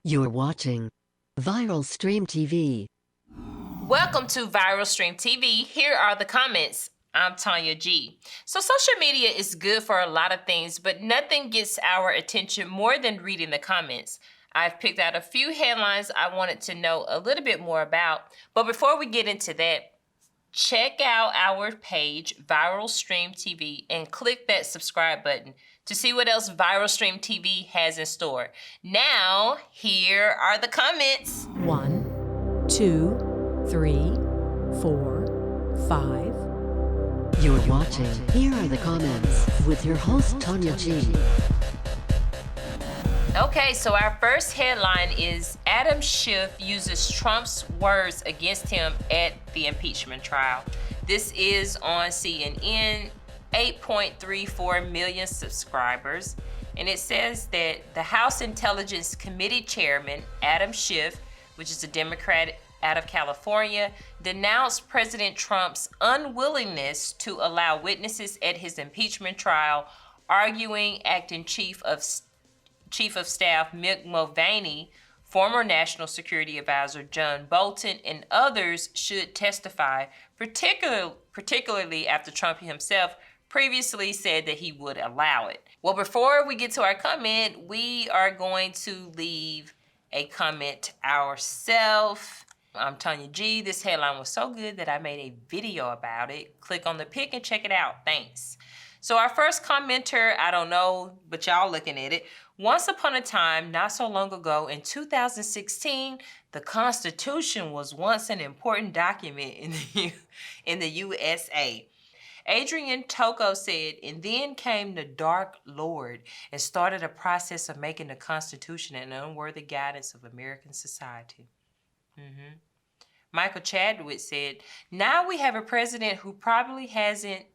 You're watching Viral Stream TV. Welcome to Viral Stream TV. Here are the comments. I'm Tonya G. So social media is good for a lot of things, but nothing gets our attention more than reading the comments. I've picked out a few headlines I wanted to know a little bit more about. But before we get into that, check out our page, Viral Stream TV, and click that subscribe button to see what else Viral Stream TV has in store. Now, here are the comments. 1, 2, 3, 4, 5. You're watching Here Are the Comments with your host, Tonya G. Okay, so our first headline is Adam Schiff uses Trump's words against him at the impeachment trial. This is on CNN, 8.34 million subscribers. And it says that the House Intelligence Committee Chairman, Adam Schiff, which is a Democrat out of California, denounced President Trump's unwillingness to allow witnesses at his impeachment trial, arguing acting Chief of Staff Mick Mulvaney, former National Security Advisor John Bolton, and others should testify, particularly after Trump himself previously said that he would allow it. Well, before we get to our comment, we are going to leave a comment ourselves. I'm Tonya G. This headline was so good that I made a video about it. Click on the pic and check it out. Thanks. So our first commenter, I don't know, but y'all looking at it. Once upon a time, not so long ago, in 2016, the Constitution was once an important document in the USA. Adrian Toko said, and then came the Dark Lord and started a process of making the Constitution an unworthy guidance of American society. Michael Chadwick said, now we have a president who probably hasn't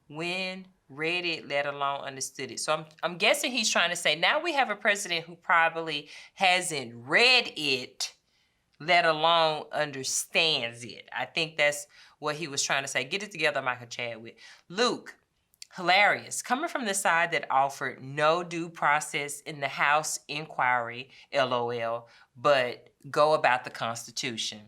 read it, let alone understood it. So I'm guessing he's trying to say, now we have a president who probably hasn't read it, let alone understands it. I think that's what he was trying to say. Get it together, Michael Chadwick. Luke, hilarious. Coming from the side that offered no due process in the House inquiry, LOL, but go about the Constitution.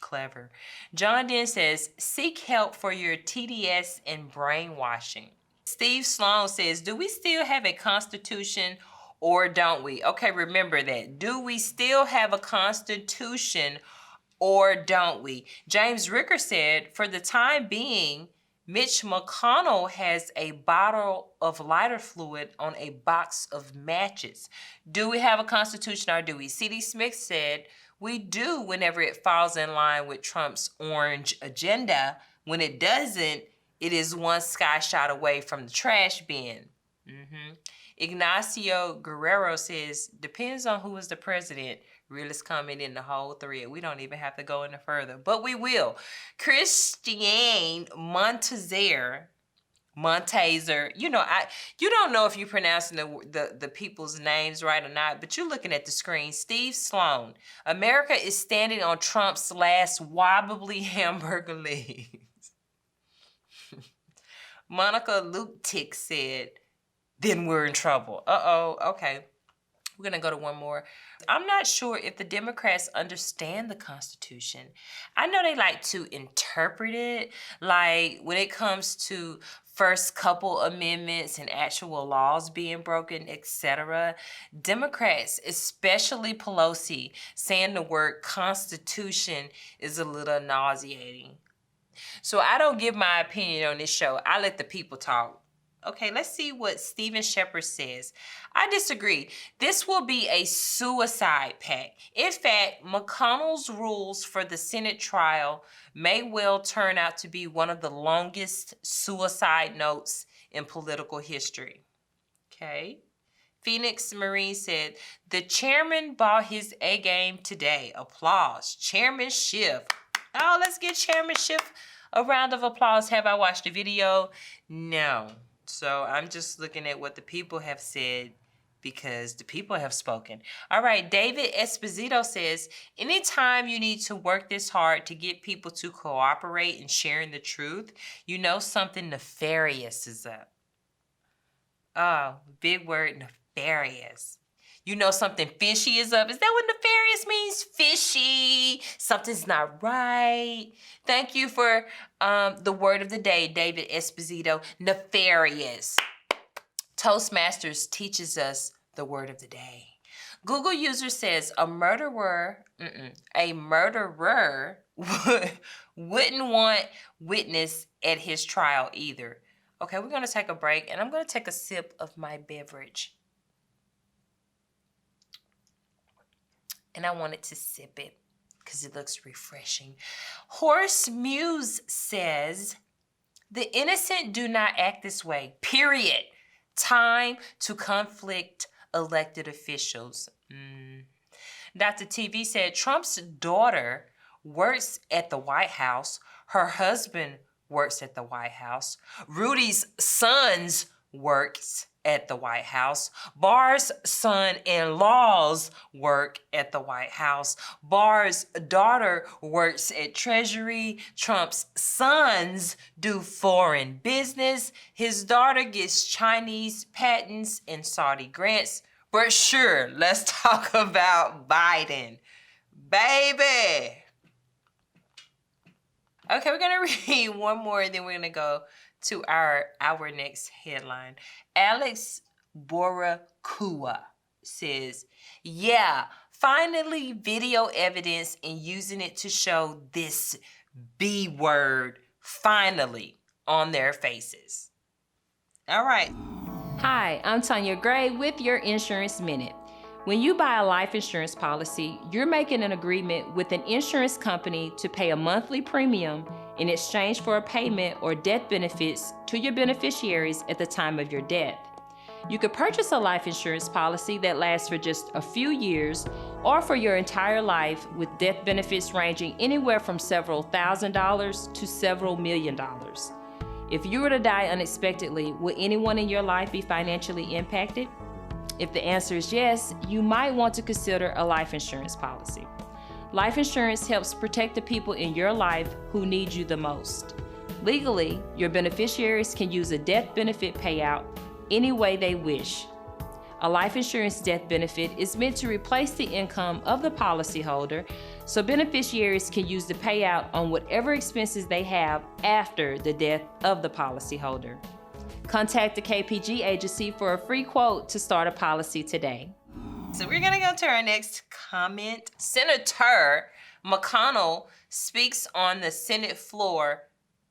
Clever. John Den says, seek help for your TDS and brainwashing. Steve Sloan says, do we still have a Constitution or don't we? Okay, remember that. Do we still have a Constitution or don't we? James Ricker said, for the time being, Mitch McConnell has a bottle of lighter fluid on a box of matches. Do we have a Constitution or do we? C.D. Smith said, we do whenever it falls in line with Trump's orange agenda. When it doesn't, it is one sky shot away from the trash bin. Ignacio Guerrero says, depends on who is the president. Realist comment in the whole thread. We don't even have to go any further, but we will. Christiane Montazer, you don't know if you're pronouncing the people's names right or not, but you're looking at the screen. Steve Sloan, America is standing on Trump's last wobbly hamburger legs. Monica Luke-Tick said, then we're in trouble. Okay. We're going to go to one more. I'm not sure if the Democrats understand the Constitution. I know they like to interpret it, like when it comes to first couple amendments and actual laws being broken, etc. Democrats, especially Pelosi, saying the word Constitution is a little nauseating. So I don't give my opinion on this show. I let the people talk. Okay, let's see what Stephen Shepard says. I disagree. This will be a suicide pact. In fact, McConnell's rules for the Senate trial may well turn out to be one of the longest suicide notes in political history. Okay. Phoenix Marine said, the chairman bought his A game today. Applause. Chairman Schiff. Oh, let's give Chairman Schiff a round of applause. Have I watched the video? No. So I'm just looking at what the people have said because the people have spoken. All right, David Esposito says, anytime you need to work this hard to get people to cooperate in sharing the truth, you know something nefarious is up. Oh, big word, nefarious. You know something fishy is up. Is that what nefarious means? Fishy. Something's not right. Thank you for the word of the day, David Esposito. Nefarious. Toastmasters teaches us the word of the day. Google user says a murderer wouldn't want witness at his trial either. Okay, we're gonna take a break and I'm gonna take a sip of my beverage. And I wanted to sip it because it looks refreshing. Horse Muse says, the innocent do not act this way, period. Time to conflict elected officials. Dr. TV said Trump's daughter works at the White House. Her husband works at the White House. Rudy's sons works at the White House. Barr's son-in-laws work at the White House. Barr's daughter works at Treasury. Trump's sons do foreign business. His daughter gets Chinese patents and Saudi grants. But sure, let's talk about Biden. Baby. Okay, we're gonna read one more and then we're gonna go to our next headline. Alex Borakua says, yeah, finally video evidence and using it to show this B word finally on their faces. All right. Hi, I'm Tonya Gray with your Insurance Minute. When you buy a life insurance policy, you're making an agreement with an insurance company to pay a monthly premium in exchange for a payment or death benefits to your beneficiaries at the time of your death. You could purchase a life insurance policy that lasts for just a few years or for your entire life with death benefits ranging anywhere from several $1,000s to several $1 million. If you were to die unexpectedly, will anyone in your life be financially impacted? If the answer is yes, you might want to consider a life insurance policy. Life insurance helps protect the people in your life who need you the most. Legally, your beneficiaries can use a death benefit payout any way they wish. A life insurance death benefit is meant to replace the income of the policyholder, so beneficiaries can use the payout on whatever expenses they have after the death of the policyholder. Contact the KPG agency for a free quote to start a policy today. So we're gonna go to our next comment. Senator McConnell speaks on the Senate floor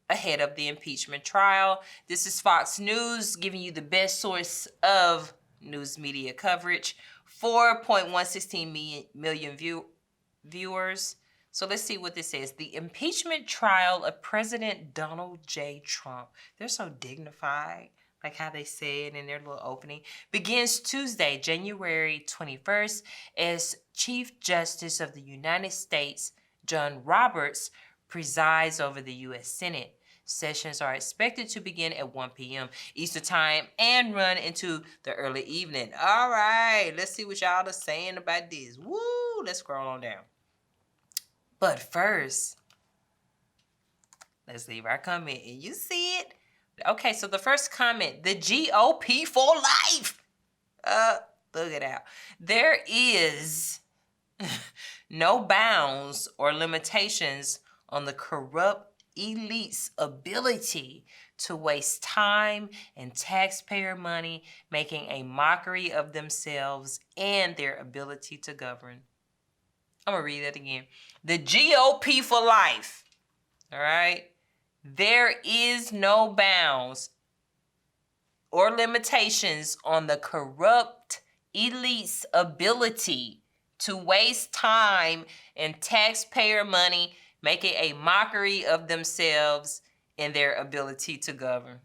ahead of the impeachment trial. This is Fox News giving you the best source of news media coverage. 4.116 million viewers. So let's see what this says. The impeachment trial of President Donald J. Trump. They're so dignified, like how they say it in their little opening. Begins Tuesday, January 21st, as Chief Justice of the United States, John Roberts, presides over the U.S. Senate. Sessions are expected to begin at 1 p.m. Eastern Time and run into the early evening. All right, let's see what y'all are saying about this. Woo, let's scroll on down. But first, let's leave our comment and you see it. Okay, so the first comment, the GOP for life. Look it out. There is no bounds or limitations on the corrupt elite's ability to waste time and taxpayer money making a mockery of themselves and their ability to govern. I'm gonna read that again. The GOP for life, all right? There is no bounds or limitations on the corrupt elite's ability to waste time and taxpayer money making a mockery of themselves and their ability to govern.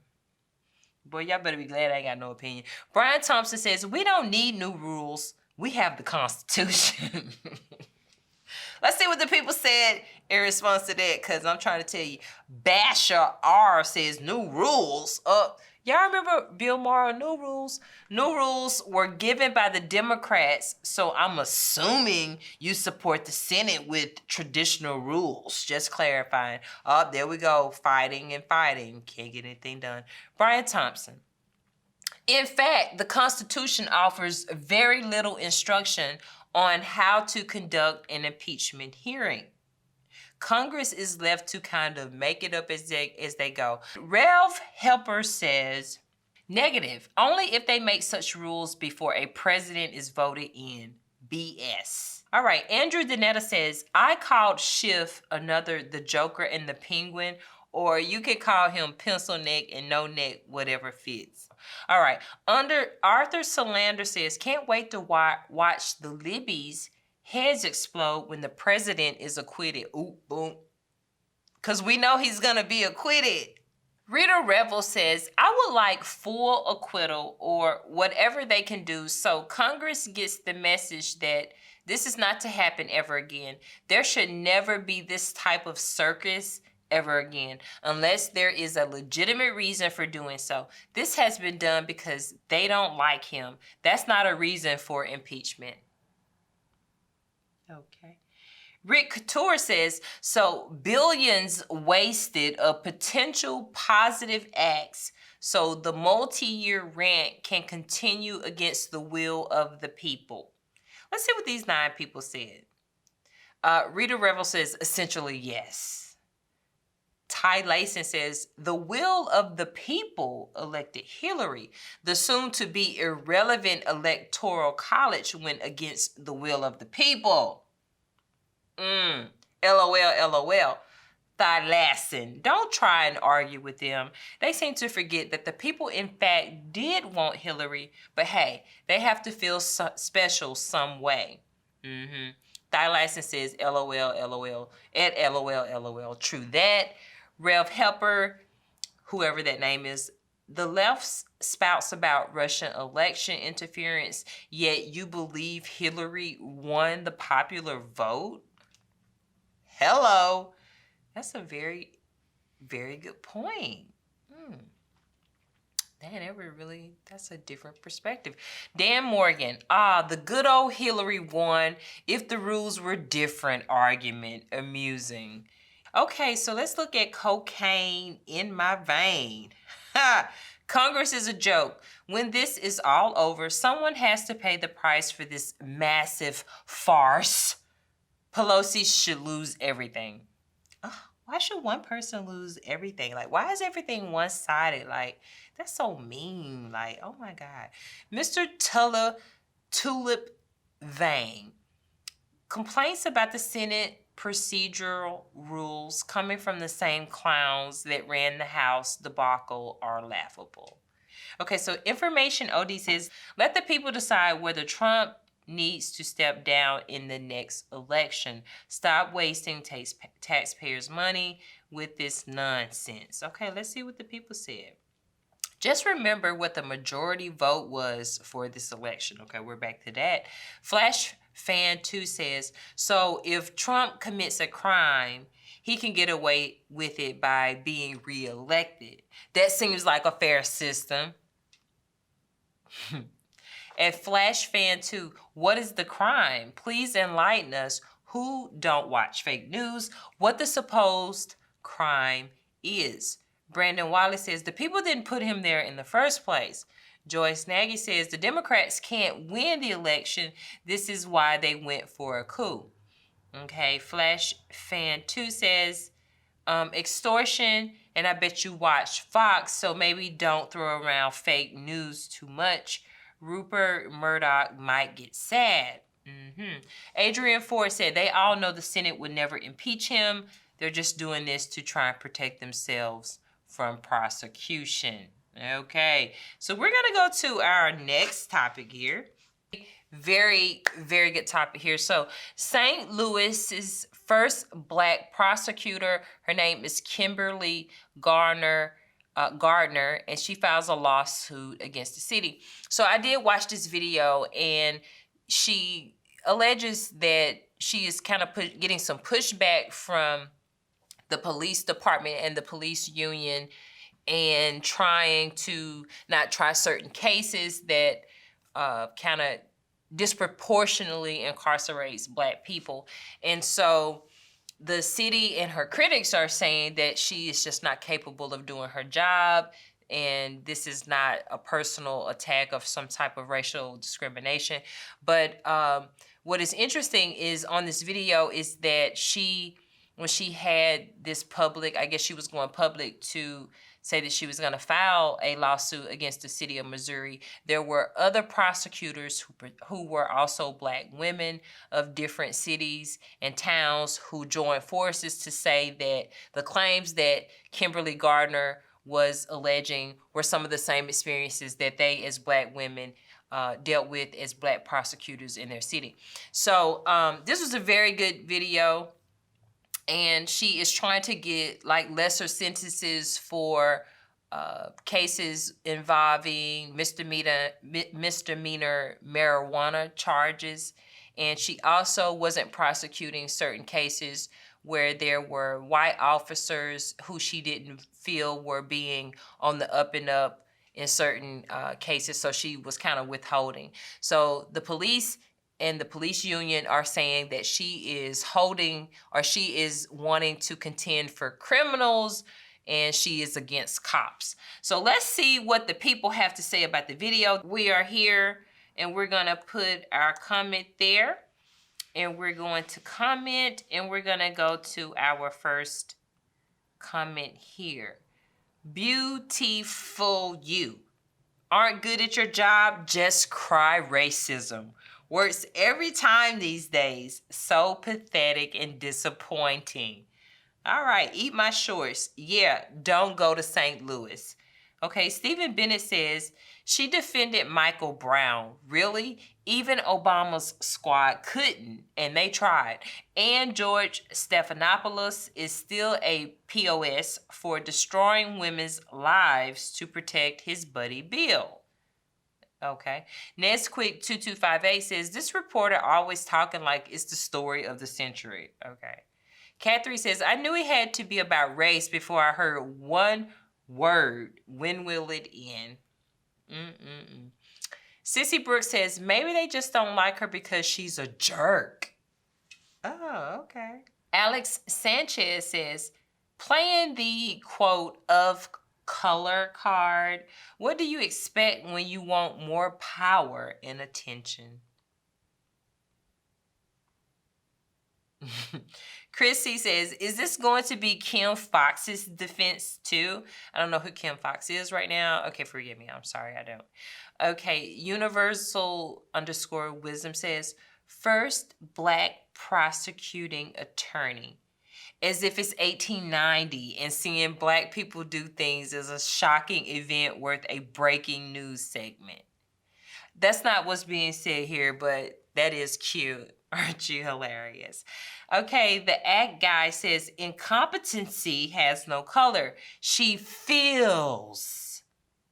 Boy, y'all better be glad I ain't got no opinion. Brian Thompson says, we don't need new rules. We have the Constitution. Let's see what the people said in response to that, because I'm trying to tell you. Basher R says, new rules. Y'all remember Bill Maher, new rules? New rules were given by the Democrats, so I'm assuming you support the Senate with traditional rules. Just clarifying. There we go, fighting and fighting. Can't get anything done. Brian Thompson. In fact, the Constitution offers very little instruction on how to conduct an impeachment hearing. Congress is left to kind of make it up as they go. Rev Helper says, negative, only if they make such rules before a president is voted in. BS. All right, Andrew Danetta says, I called Schiff the Joker and the Penguin, or you could call him pencil neck and no neck, whatever fits. All right, Arthur Solander says, can't wait to watch the Libby's heads explode when the president is acquitted. Ooh, boom. Because we know he's going to be acquitted. Rita Revel says, I would like full acquittal or whatever they can do so Congress gets the message that this is not to happen ever again. There should never be this type of circus ever again, unless there is a legitimate reason for doing so. This has been done because they don't like him. That's not a reason for impeachment. Okay. Rick Couture says, so billions wasted of potential positive acts so the multi-year rant can continue against the will of the people. Let's see what these 9 people said. Rita Revel says, essentially yes. Ty Layson says, the will of the people elected Hillary. The soon-to-be irrelevant electoral college went against the will of the people. LOL, LOL. Ty Layson, don't try and argue with them. They seem to forget that the people, in fact, did want Hillary, but hey, they have to feel special some way. Ty Layson says, LOL, LOL, at LOL, LOL. True that. Rev Helper, whoever that name is, the left spouts about Russian election interference, yet you believe Hillary won the popular vote? Hello. That's a very, very good point. That's a different perspective. Dan Morgan, the good old Hillary won if the rules were different argument. Amusing. Okay, so let's look at cocaine in my vein. Congress is a joke. When this is all over, someone has to pay the price for this massive farce. Pelosi should lose everything. Why should one person lose everything? Like, why is everything one-sided? Like, that's so mean. Like, oh my God. Mr. Tulip Vang. Complaints about the Senate procedural rules coming from the same clowns that ran the House debacle are laughable. Okay, so Information OD says, let the people decide whether Trump needs to step down in the next election. Stop wasting taxpayers' money with this nonsense. Okay, let's see what the people said. Just remember what the majority vote was for this election. Okay, we're back to that. Flash Fan 2 says, so if Trump commits a crime, he can get away with it by being reelected. That seems like a fair system. At Flash Fan 2, what is the crime? Please enlighten us who don't watch fake news what the supposed crime is. Brandon Wiley says, the people didn't put him there in the first place. Joyce Nagy says, the Democrats can't win the election. This is why they went for a coup. Okay, Flash Fan 2 says, extortion, and I bet you watch Fox, so maybe don't throw around fake news too much. Rupert Murdoch might get sad. Adrian Ford said, they all know the Senate would never impeach him. They're just doing this to try and protect themselves from prosecution. Okay, so we're gonna go to our next topic here. Very, very good topic here. So St. Louis's first Black prosecutor, her name is Kimberly Gardner, and she files a lawsuit against the city. So I did watch this video, and she alleges that she is kind of getting some pushback from the police department and the police union, and trying to not try certain cases that kind of disproportionately incarcerates Black people. And so the city and her critics are saying that she is just not capable of doing her job. and this is not a personal attack of some type of racial discrimination. But what is interesting is on this video is that when she had this public, I guess she was going public to say that she was going to file a lawsuit against the city of Missouri, there were other prosecutors who were also Black women of different cities and towns who joined forces to say that the claims that Kimberly Gardner was alleging were some of the same experiences that they as Black women dealt with as Black prosecutors in their city. So this was a very good video. And she is trying to get like lesser sentences for cases involving misdemeanor marijuana charges. And she also wasn't prosecuting certain cases where there were white officers who she didn't feel were being on the up and up in certain cases. So she was kind of withholding. So the police and the police union are saying that she is wanting to contend for criminals and she is against cops. So let's see what the people have to say about the video. We are here and we're gonna put our comment there and we're going to comment and we're gonna go to our first comment here. Beautiful you. Aren't good at your job, just cry racism. Works every time these days. So pathetic and disappointing. All right, eat my shorts. Yeah, don't go to St. Louis. Okay, Stephen Bennett says, she defended Michael Brown. Really? Even Obama's squad couldn't, and they tried. And George Stephanopoulos is still a POS for destroying women's lives to protect his buddy Bill. Okay. Nesquick 2258 says, this reporter always talking like it's the story of the century. Okay. Catherine says, I knew it had to be about race before I heard one word. When will it end? Sissy Brooks says, maybe they just don't like her because she's a jerk. Oh, okay. Alex Sanchez says, playing the quote of color card. What do you expect when you want more power and attention? Chrissy says, is this going to be Kim Fox's defense too? I don't know who Kim Fox is right now. Okay, forgive me. I'm sorry, I don't. Okay, Universal_Wisdom says, first Black prosecuting attorney. As if it's 1890 and seeing Black people do things is a shocking event worth a breaking news segment. That's not what's being said here, but that is cute. Aren't you hilarious? Okay, the act guy says, incompetency has no color. She feels.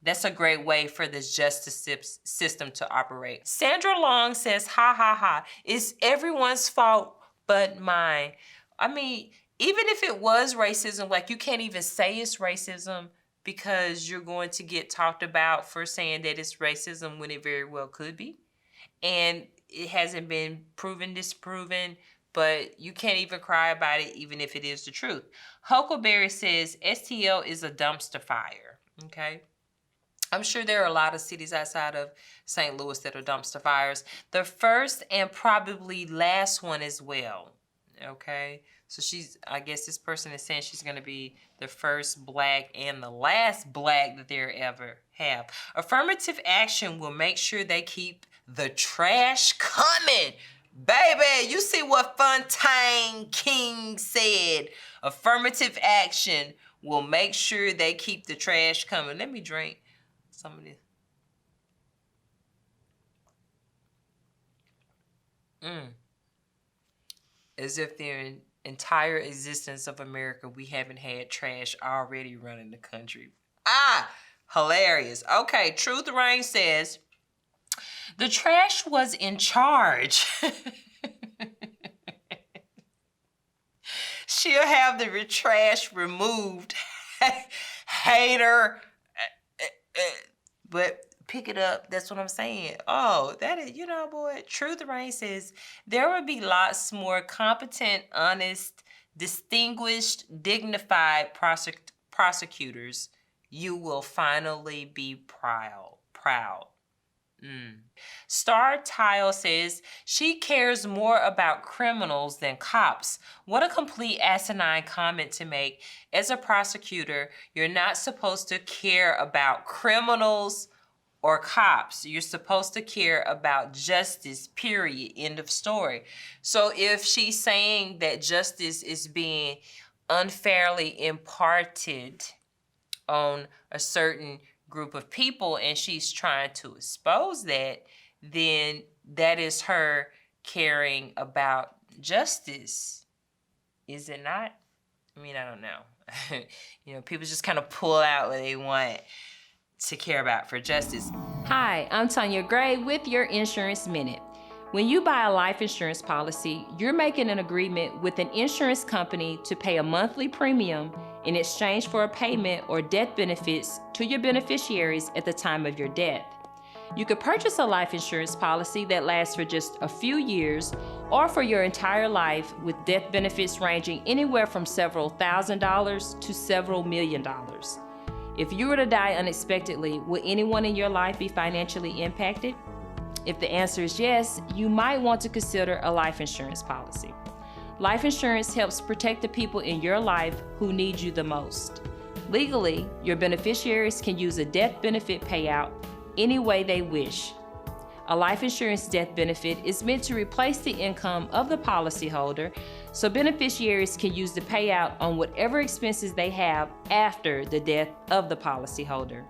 That's a great way for this justice system to operate. Sandra Long says, ha ha ha, it's everyone's fault but mine. I mean, even if it was racism, like you can't even say it's racism because you're going to get talked about for saying that it's racism when it very well could be. And it hasn't been proven, disproven, but you can't even cry about it even if it is the truth. Huckleberry says STL is a dumpster fire, okay? I'm sure there are a lot of cities outside of St. Louis that are dumpster fires. The first and probably last one as well, okay? So I guess this person is saying she's gonna be the first Black and the last Black that they ever have. Affirmative action will make sure they keep the trash coming. Baby, you see what Fontaine King said. Affirmative action will make sure they keep the trash coming. Let me drink some of this. As if the entire existence of America, we haven't had trash already running the country. Hilarious. Okay, Truth Reign says, the trash was in charge. She'll have the trash removed. Hater. But pick it up. That's what I'm saying. Oh, that is, boy. Truth Reign says, there will be lots more competent, honest, distinguished, dignified prosecutors You will finally be proud. Star Tile says, she cares more about criminals than cops. What a complete asinine comment to make. As a prosecutor, you're not supposed to care about criminals or cops. You're supposed to care about justice, period, end of story. So if she's saying that justice is being unfairly imparted on a certain group of people and she's trying to expose that, then that is her caring about justice, is it not? I mean, I don't know. You know, people just kind of pull out what they want to care about for justice. Hi, I'm Tonya Gray with your Insurance Minute. When you buy a life insurance policy, you're making an agreement with an insurance company to pay a monthly premium in exchange for a payment or death benefits to your beneficiaries at the time of your death. You could purchase a life insurance policy that lasts for just a few years or for your entire life with death benefits ranging anywhere from several $1,000s to several $1 million. If you were to die unexpectedly, will anyone in your life be financially impacted? If the answer is yes, you might want to consider a life insurance policy. Life insurance helps protect the people in your life who need you the most. Legally, your beneficiaries can use a death benefit payout any way they wish. A life insurance death benefit is meant to replace the income of the policyholder, so beneficiaries can use the payout on whatever expenses they have after the death of the policyholder.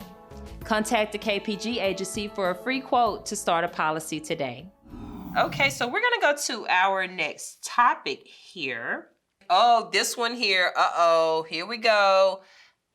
Contact the KPG agency for a free quote to start a policy today. Okay, so we're gonna go to our next topic here. Oh, this one here, here we go.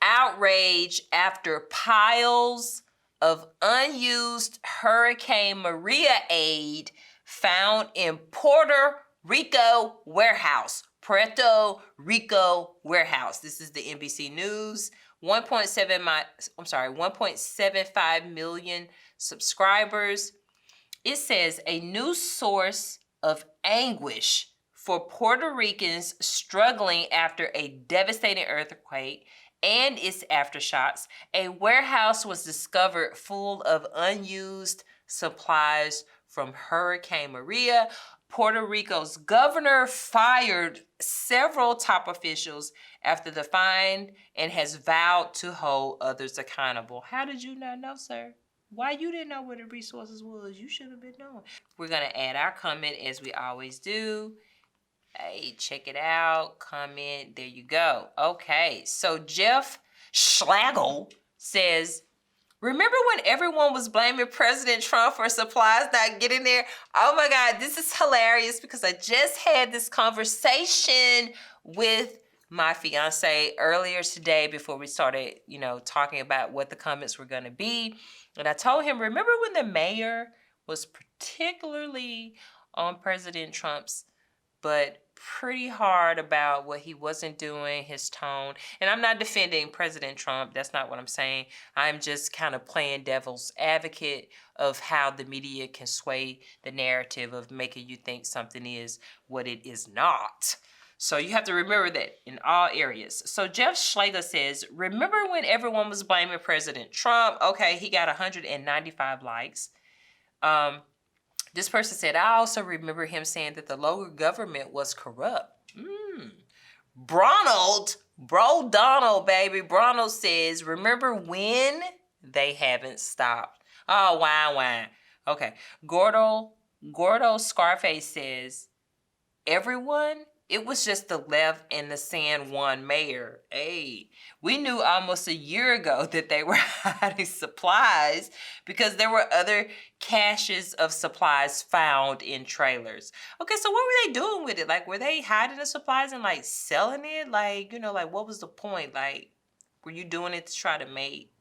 Outrage after piles of unused Hurricane Maria aid found in Puerto Rico warehouse. Puerto Rico warehouse. This is the NBC News. 1.75 million subscribers. It says a new source of anguish for Puerto Ricans struggling after a devastating earthquake and its aftershocks. A warehouse was discovered full of unused supplies from Hurricane Maria. Puerto Rico's governor fired several top officials after the find and has vowed to hold others accountable. How did you not know, sir? Why you didn't know where the resources was? You should have been knowing. We're gonna add our comment as we always do. Hey, check it out, comment, there you go. Okay, so Jeff Schlegel says, remember when everyone was blaming President Trump for supplies not getting there? Oh my God, this is hilarious because I just had this conversation with my fiance earlier today before we started, talking about what the comments were gonna be. And I told him, remember when the mayor was particularly on President Trump's but pretty hard about what he wasn't doing, his tone. And I'm not defending President Trump. That's not what I'm saying. I'm just kind of playing devil's advocate of how the media can sway the narrative of making you think something is what it is not. So you have to remember that in all areas. So Jeff Schlegel says, remember when everyone was blaming President Trump? Okay, he got 195 likes. This person said, I also remember him saying that the local government was corrupt. Bro Donald, baby. Bronald says, remember when? They haven't stopped. Oh, why? Okay. Gordo Scarface says, everyone? It was just the left and the San Juan mayor. Hey, we knew almost a year ago that they were hiding supplies because there were other caches of supplies found in trailers. Okay, so what were they doing with it? Like, were they hiding the supplies and like selling it? Like, what was the point? Like, were you doing it to try to make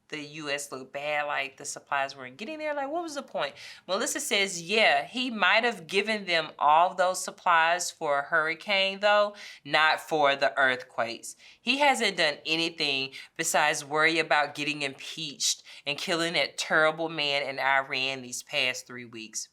the U.S. look bad, like the supplies weren't getting there? Like, what was the point? Melissa says, yeah, he might have given them all those supplies for a hurricane, though, not for the earthquakes. He hasn't done anything besides worry about getting impeached and killing that terrible man in Iran these past 3 weeks.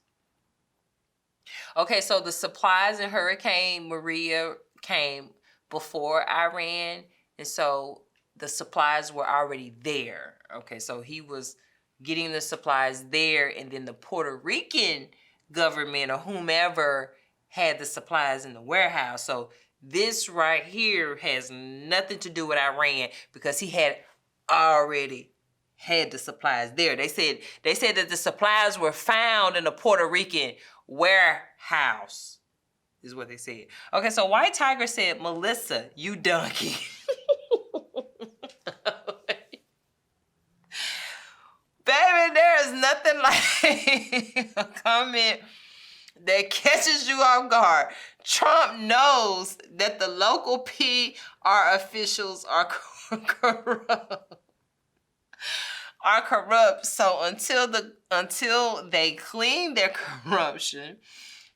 Okay, so the supplies in Hurricane Maria came before Iran, and so the supplies were already there. Okay, so he was getting the supplies there, and then the Puerto Rican government or whomever had the supplies in the warehouse. So this right here has nothing to do with Iran, because he had already had the supplies there. They said that the supplies were found in the Puerto Rican warehouse, is what they said. Okay, so White Tiger said, Melissa, you donkey. Baby, there is nothing like a comment that catches you off guard. Trump knows that the local PR officials are corrupt. So until they clean their corruption,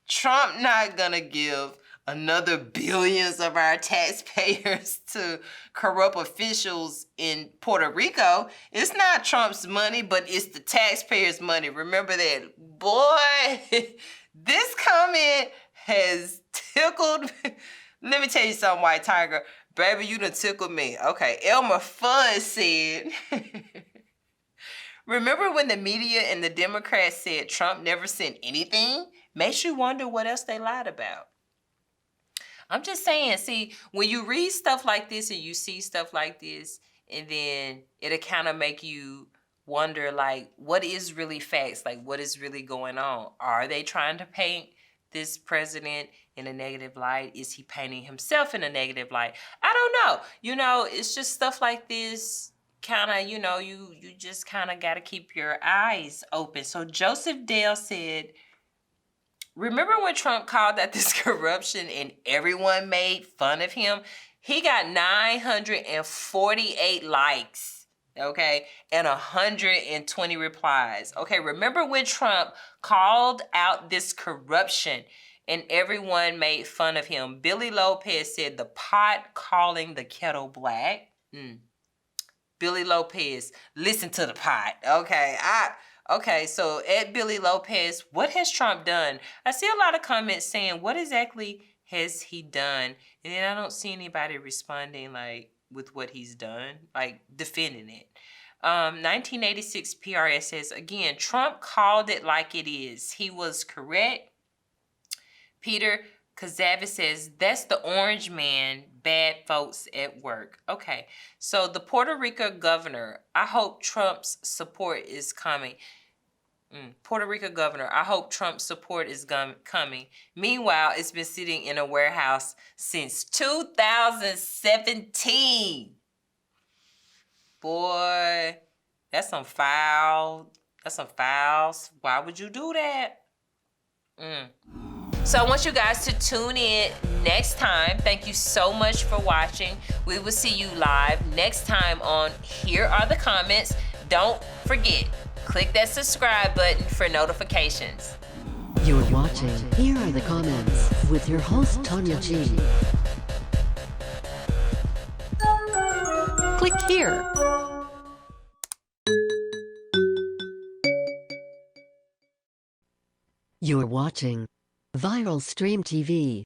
Trump not gonna give another billions of our taxpayers to corrupt officials in Puerto Rico. It's not Trump's money, but it's the taxpayers' money. Remember that. Boy, this comment has tickled. Let me tell you something, White Tiger. Baby, you done tickled me. Okay, Elmer Fudd said, remember when the media and the Democrats said Trump never sent anything? Makes you wonder what else they lied about. I'm just saying, see, when you read stuff like this and you see stuff like this, and then it'll kind of make you wonder, like, what is really facts? Like, what is really going on? Are they trying to paint this president in a negative light? Is he painting himself in a negative light? I don't know. You know, it's just stuff like this kind of, you know, you just kind of got to keep your eyes open. So Joseph Dale said, remember when Trump called out this corruption and everyone made fun of him? He got 948 likes, okay, and 120 replies. Okay, remember when Trump called out this corruption and everyone made fun of him? Billy Lopez said the pot calling the kettle black. Billy Lopez, listen to the pot, okay? Okay, so at Billy Lopez, what has Trump done? I see a lot of comments saying, what exactly has he done? And then I don't see anybody responding like with what he's done, like defending it. 1986 PRS says, again, Trump called it like it is. He was correct. Peter Kazavis says, that's the orange man, bad folks at work. Okay, so the Puerto Rico governor, I hope Trump's support is coming. Puerto Rico governor, I hope Trump's support is coming. Meanwhile, it's been sitting in a warehouse since 2017. Boy, that's some foul. Why would you do that? So I want you guys to tune in next time. Thank you so much for watching. We will see you live next time on Here Are the Comments. Don't forget, click that subscribe button for notifications. You're watching Here Are the Comments with your host, Tonya G. Click here. You're watching Viral Stream TV.